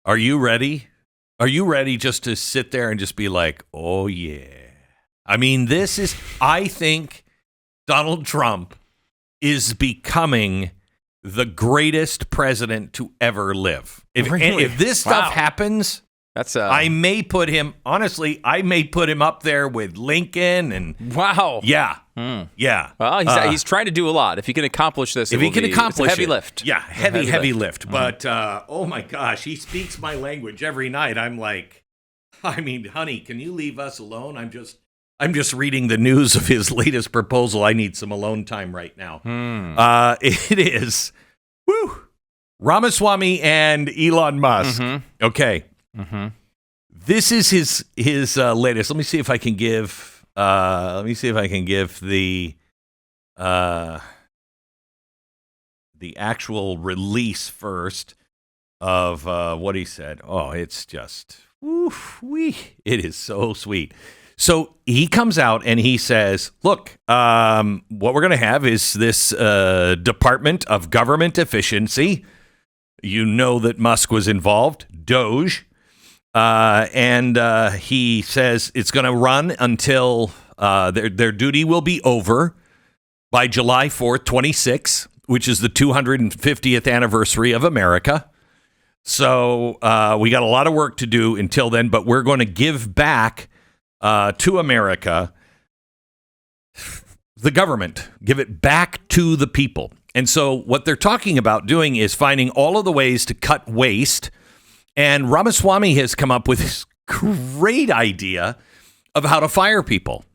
Are you ready? Are you ready just to sit there and just be like, oh, yeah? I mean, I think Donald Trump is becoming the greatest president to ever live. If this stuff happens, I may put him up there with Lincoln and wow. Yeah. Yeah. Well, he's trying to do a lot. If he can accomplish this, it's a heavy lift. Yeah, heavy lift. But oh my gosh, he speaks my language every night. I'm like, honey, can you leave us alone? I'm just reading the news of his latest proposal. I need some alone time right now. It is Ramaswamy and Elon Musk. Mm-hmm. Okay. Mm-hmm. This is his latest. Let me see if I can give the actual release first of what he said. Oh, it's just it is so sweet. So he comes out and he says, look, what we're going to have is this Department of Government Efficiency. You know that Musk was involved, D.O.G.E. And he says it's going to run until their duty will be over by July 4th, 26, which is the 250th anniversary of America. So we got a lot of work to do until then, but we're going to give back to America the government, give it back to the people. And so what they're talking about doing is finding all of the ways to cut waste. And Ramaswamy has come up with this great idea of how to fire people.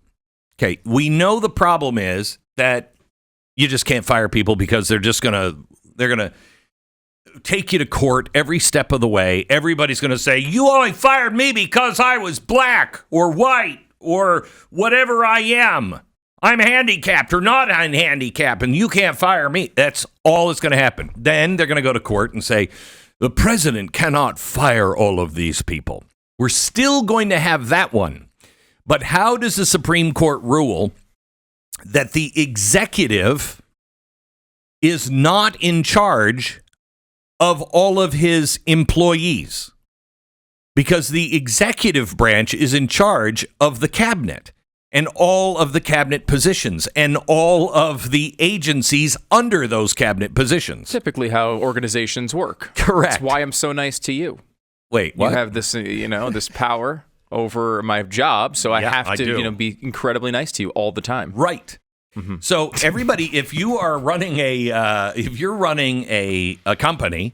Okay, we know the problem is that you just can't fire people because they're going to take you to court every step of the way. Everybody's going to say, you only fired me because I was black or white or whatever I am. I'm handicapped or not handicapped, and you can't fire me. That's all that's going to happen. Then they're going to go to court and say, the president cannot fire all of these people. We're still going to have that one. But how does the Supreme Court rule that the executive is not in charge of all of his employees? Because the executive branch is in charge of the cabinet and all of the cabinet positions and all of the agencies under those cabinet positions. Typically how organizations work. Correct. That's why I'm so nice to you. Wait, what? You have this, this power over my job, so I have to, be incredibly nice to you all the time. Right. Mm-hmm. So everybody, if you're running a company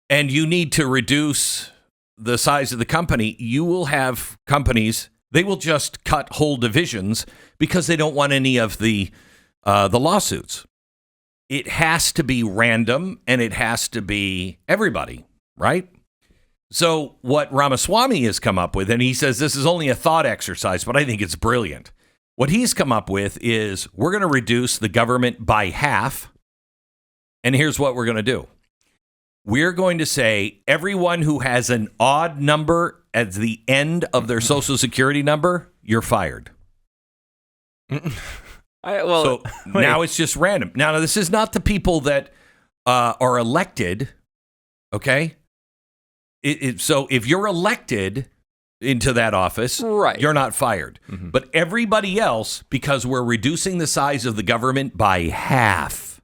and you need to reduce the size of the company, you will have companies. They will just cut whole divisions because they don't want any of the lawsuits. It has to be random and it has to be everybody, right? So what Ramaswamy has come up with, and he says this is only a thought exercise, but I think it's brilliant. What he's come up with is we're going to reduce the government by half. And here's what we're going to do. We're going to say everyone who has an odd number at the end of their social security number, you're fired. So now it's just random. Now, this is not the people that are elected, okay? So if you're elected into that office, right, you're not fired. Mm-hmm. But everybody else, because we're reducing the size of the government by half.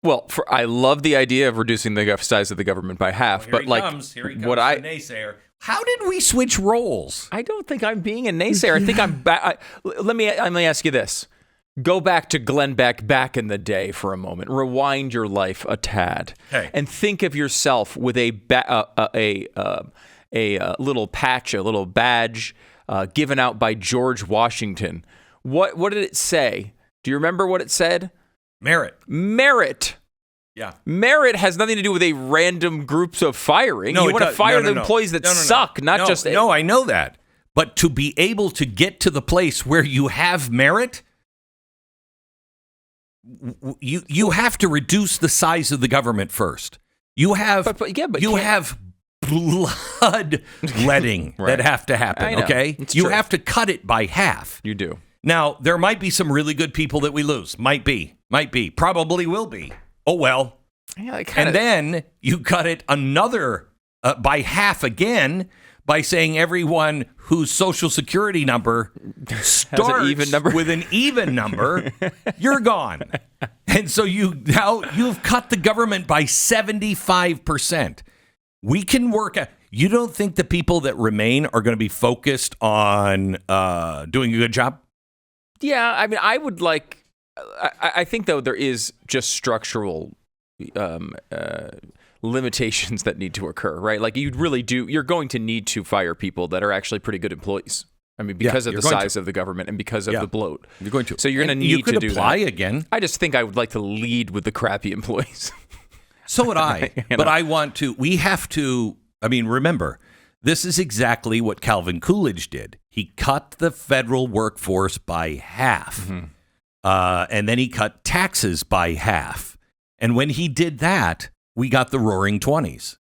Well, I love the idea of reducing the size of the government by half, well, here he comes, the naysayer. How did we switch roles? I don't think I'm being a naysayer. I think I'm back. Let me ask you this. Go back to Glenn Beck back in the day for a moment. Rewind your life a tad, and think of yourself with a little patch, a little badge given out by George Washington. What did it say? Do you remember what it said? Merit. Yeah. Merit has nothing to do with a random groups of firing. You want to fire the employees that suck, not just... No, I know that. But to be able to get to the place where you have merit, you have to reduce the size of the government first. You have have bloodletting right. that have to happen, okay? You true. Have to cut it by half. You do. Now, there might be some really good people that we lose. Might be. Probably will be. Oh, well. Yeah, and then you cut it another by half again by saying everyone whose social security number starts with an even number, you're gone. And so you've cut the government by 75%. We can work out. You don't think the people that remain are going to be focused on doing a good job? Yeah, I mean, I would like. I think though there is just structural limitations that need to occur, right? Like you're going to need to fire people that are actually pretty good employees. I mean, because of the size of the government and because of the bloat. You're going to. So you're going to need to do that. You could apply again. I just think I would like to lead with the crappy employees. So would I. But I want to. We have to. I mean, remember, this is exactly what Calvin Coolidge did. He cut the federal workforce by half. Mm-hmm. And then he cut taxes by half. And when he did that, we got the Roaring 20s.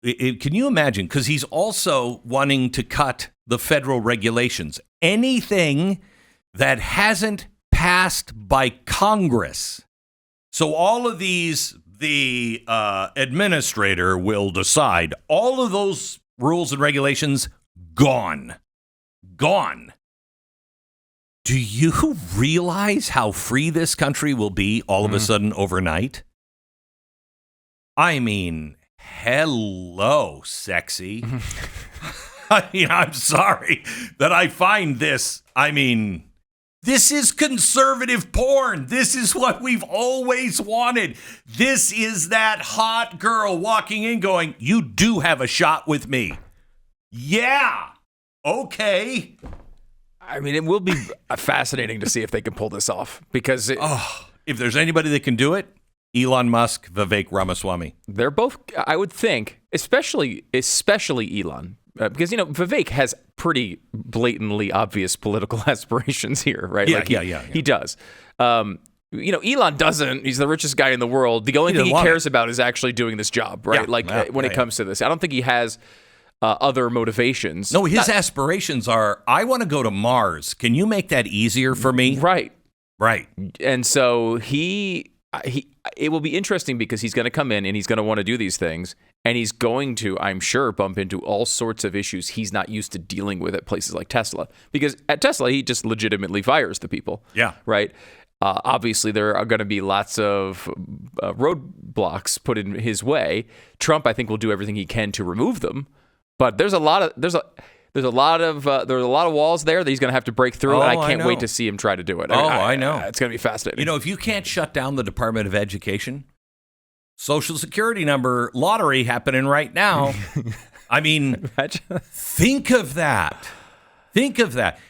Can you imagine? Because he's also wanting to cut the federal regulations. Anything that hasn't passed by Congress. So all of these, the administrator will decide. All of those rules and regulations, gone. Gone. Do you realize how free this country will be all of a sudden overnight? I mean, hello, sexy. I mean, I'm sorry that I find this. I mean, this is conservative porn. This is what we've always wanted. This is that hot girl walking in going, you do have a shot with me. Yeah. Okay. I mean, it will be fascinating to see if they can pull this off because if there's anybody that can do it, Elon Musk, Vivek, Ramaswamy. They're both, I would think, especially Elon, because, Vivek has pretty blatantly obvious political aspirations here, right? Yeah. He does. Elon doesn't. He's the richest guy in the world. The only thing he cares about is actually doing this job, right? When it comes to this. I don't think he has other motivations. No, his aspirations are, I want to go to Mars. Can you make that easier for me? Right. And so it will be interesting because he's going to come in and he's going to want to do these things and he's going to, I'm sure, bump into all sorts of issues he's not used to dealing with at places like Tesla. Because at Tesla, he just legitimately fires the people. Yeah. Right? Obviously, there are going to be lots of roadblocks put in his way. Trump, I think, will do everything he can to remove them. But there's a lot of walls there that he's going to have to break through, and I can't wait to see him try to do it. I know. It's going to be fascinating. If you can't shut down the Department of Education, Social Security number lottery happening right now. I mean, think of that.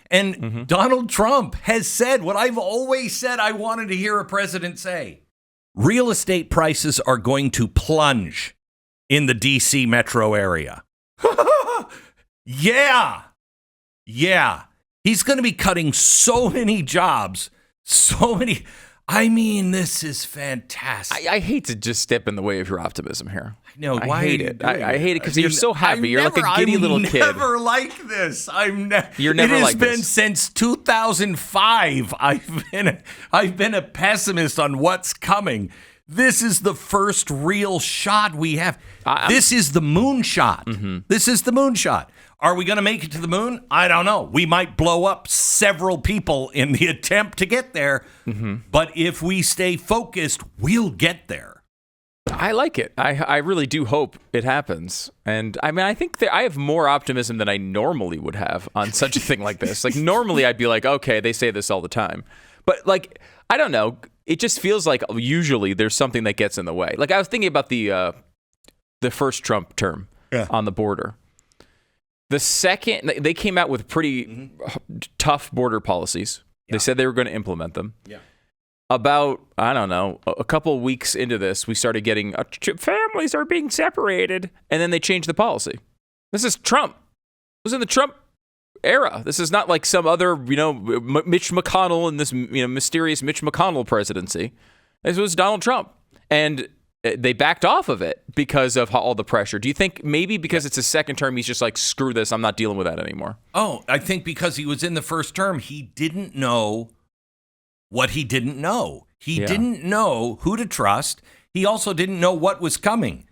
And Donald Trump has said what I've always said I wanted to hear a president say. Real estate prices are going to plunge in the D.C. metro area. Yeah. He's going to be cutting so many jobs, I mean, this is fantastic. I hate to just step in the way of your optimism here. No, I hate it. I hate it because you're so happy. You're like a giddy little kid. I'm never like this. You're never like this. It has been since 2005. I've been a pessimist on what's coming. This is the first real shot we have. This is the moon shot. Mm-hmm. This is the moon shot. Are we going to make it to the moon? I don't know. We might blow up several people in the attempt to get there. Mm-hmm. But if we stay focused, we'll get there. I like it. I really do hope it happens. And I mean, I think I have more optimism than I normally would have on such a thing like this. Like normally I'd be like, okay, they say this all the time. But like, I don't know. It just feels like usually there's something that gets in the way. Like I was thinking about the first Trump term on the border. The second, they came out with pretty tough border policies. Yeah. They said they were going to implement them. Yeah. About, I don't know, a couple of weeks into this, we started getting, families are being separated. And then they changed the policy. This is Trump. It was in the Trump era. This is not like some other, Mitch McConnell and this, mysterious Mitch McConnell presidency. This was Donald Trump. And they backed off of it because of all the pressure. Do you think maybe because it's his second term, he's just like, screw this, I'm not dealing with that anymore? Oh, I think because he was in the first term, he didn't know what he didn't know. He didn't know who to trust. He also didn't know what was coming.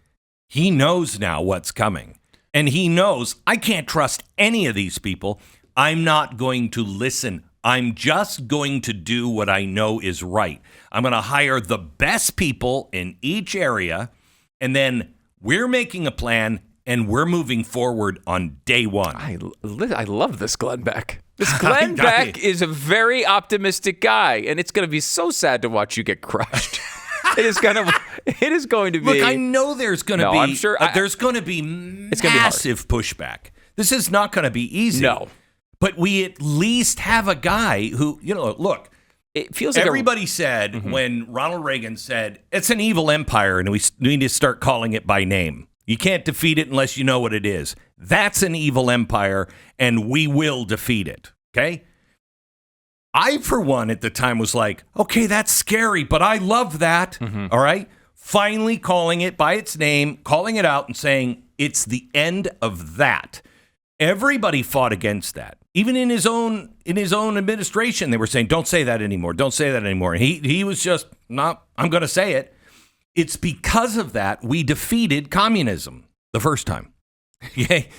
He knows now what's coming. And he knows I can't trust any of these people. I'm not going to listen. I'm just going to do what I know is right. I'm going to hire the best people in each area, and then we're making a plan, and we're moving forward on day one. I love this Glenn Beck. This Glenn Beck is a very optimistic guy, and it's going to be so sad to watch you get crushed. It is going to be. Look, I know there's going to be. I'm sure there's going to be massive pushback. This is not going to be easy. No, but we at least have a guy who, look. It feels like everybody said when Ronald Reagan said it's an evil empire, and we need to start calling it by name. You can't defeat it unless you know what it is. That's an evil empire, and we will defeat it. Okay. I, for one, at the time was like, okay, that's scary, but I love that. All right. Finally calling it by its name, calling it out and saying it's the end of that. Everybody fought against that. Even in his own administration, they were saying, don't say that anymore. Don't say that anymore. And he was just, not, I'm going to say it. It's because of that we defeated communism the first time. Okay?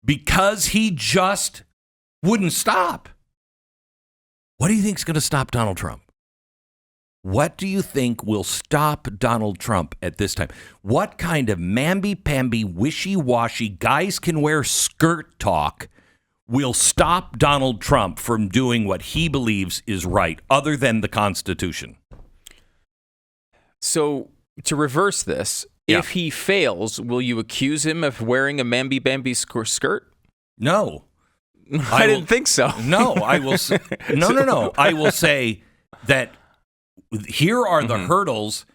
Because he just wouldn't stop. What do you think is going to stop Donald Trump? What do you think will stop Donald Trump at this time? What kind of mamby-pamby, wishy-washy, guys can wear skirt talk will stop Donald Trump from doing what he believes is right, other than the Constitution? So, to reverse this, if he fails, will you accuse him of wearing a mamby-pamby skirt? No. I didn't think so. No, I will say, no. I will say that here are the hurdles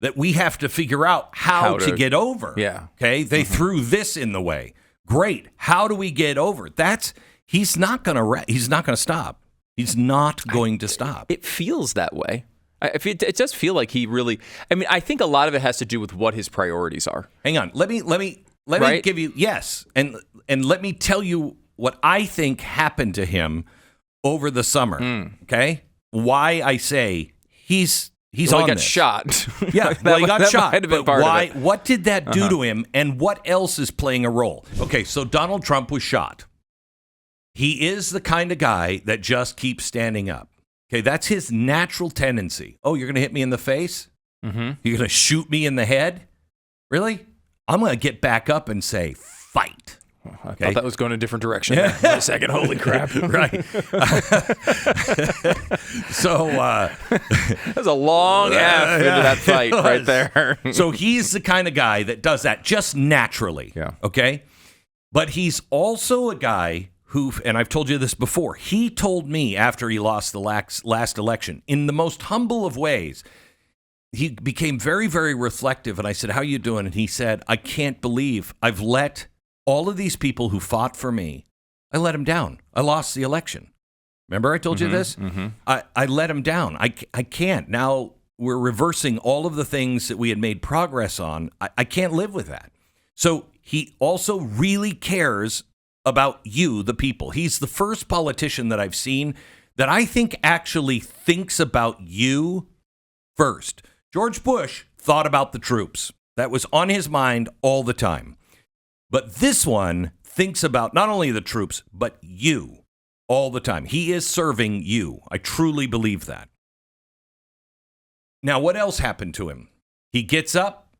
that we have to figure out how to get over. Yeah. Okay. They threw this in the way. Great. How do we get over it? He's not going to stop. He's not going to stop. It feels that way. It does feel like he really, I think a lot of it has to do with what his priorities are. Hang on. Let me give you, yes. And let me tell you what I think happened to him over the summer. Okay. Why I say he's he on got this. Shot. Yeah, well, he got shot. But why? What did that do to him, and what else is playing a role? Okay, so Donald Trump was shot. He is the kind of guy that just keeps standing up. Okay, that's his natural tendency. Oh, you're going to hit me in the face? You're going to shoot me in the head? Really? I'm going to get back up and say, fight. I thought that was going a different direction there for a second. Holy crap. Right. So there's a long F into that fight right there. So he's the kind of guy that does that just naturally. Yeah. Okay. But he's also a guy who, and I've told you this before, he told me after he lost the last election, in the most humble of ways, he became very, very reflective. And I said, how are you doing? And he said, I can't believe I've let all of these people who fought for me, I let them down. I lost the election. Remember I told you this? I let them down. I can't. Now we're reversing all of the things that we had made progress on. I can't live with that. So he also really cares about you, the people. He's the first politician that I've seen that I think actually thinks about you first. George Bush thought about the troops. That was on his mind all the time. But this one thinks about not only the troops, but you all the time. He is serving you. I truly believe that. Now, what else happened to him? He gets up.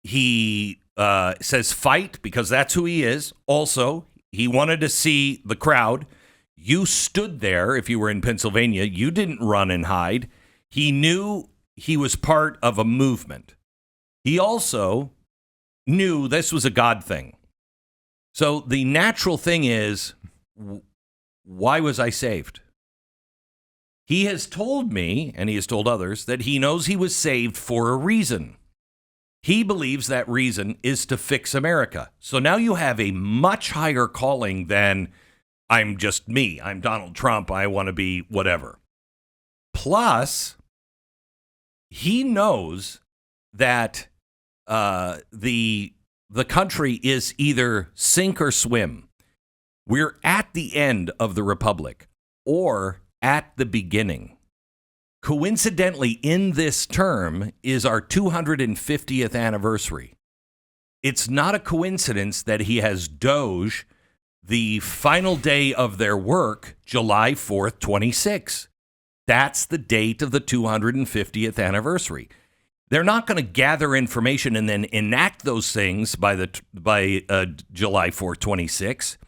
He says fight because that's who he is. Also, he wanted to see the crowd. You stood there if you were in Pennsylvania. You didn't run and hide. He knew he was part of a movement. He also knew this was a God thing. So the natural thing is, why was I saved? He has told me, and he has told others, that he knows he was saved for a reason. He believes that reason is to fix America. So now you have a much higher calling than I'm just me. I'm Donald Trump. I want to be whatever. Plus, he knows that the country is either sink or swim. We're at the end of the republic or at the beginning. Coincidentally, in this term is our 250th anniversary. it's not a coincidence that he has D.O.G.E, the final day of their work, July 4th, 26. That's the date of the 250th anniversary. They're not going to gather information and then enact those things by July 4th, 26.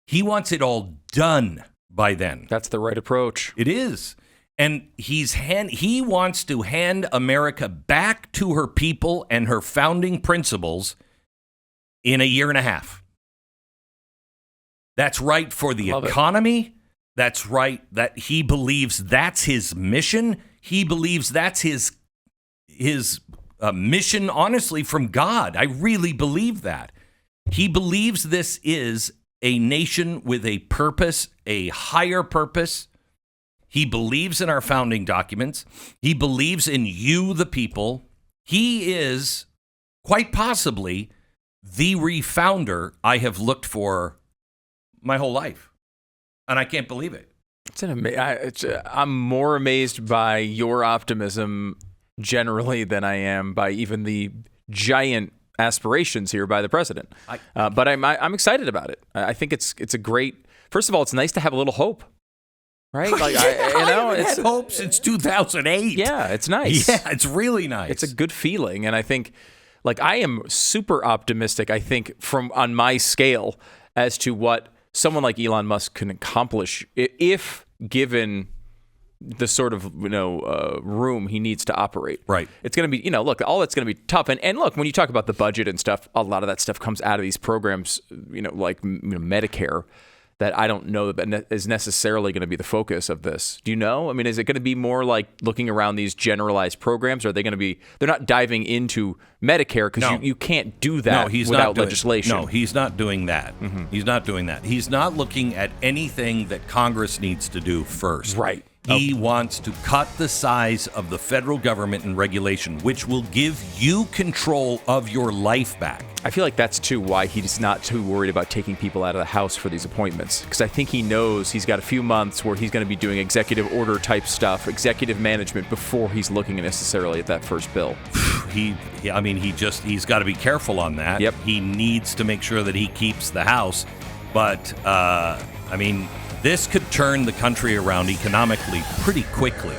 He wants it all done by then. That's the right approach. It is. And he wants to hand America back to her people and her founding principles in a year and a half. That's right for the economy. That's right that he believes that's his mission. He believes that's his mission, honestly, from God. I really believe that. He believes this is a nation with a purpose, a higher purpose. He believes in our founding documents. He believes in you, the people. He is quite possibly the refounder I have looked for my whole life. And I can't believe it. I'm more amazed by your optimism generally than I am by even the giant aspirations here by the president. But I'm excited about it. I think it's a great. First of all, it's nice to have a little hope, right? Like I haven't had hope since 2008. Yeah, it's nice. Yeah, it's really nice. It's a good feeling, and I think, like, I am super optimistic. I think on my scale as to what someone like Elon Musk can accomplish if given the sort of room he needs to operate. Right. It's going to be, look, all that's going to be tough. And look, when you talk about the budget and stuff, a lot of that stuff comes out of these programs, like Medicare, that I don't know that is necessarily going to be the focus of this. Do you know? I mean, is it going to be more like looking around these generalized programs? Or are they going to be, they're not diving into Medicare because you can't do that without legislation. No, he's not doing that. Mm-hmm. He's not doing that. He's not looking at anything that Congress needs to do first. Right. He wants to cut the size of the federal government and regulation, which will give you control of your life back. I feel like that's, too, why he's not too worried about taking people out of the House for these appointments. Because I think he knows he's got a few months where he's going to be doing executive order type stuff, executive management, before he's looking necessarily at that first bill. He's got to be careful on that. Yep. He needs to make sure that he keeps the House. But, this could turn the country around economically pretty quickly.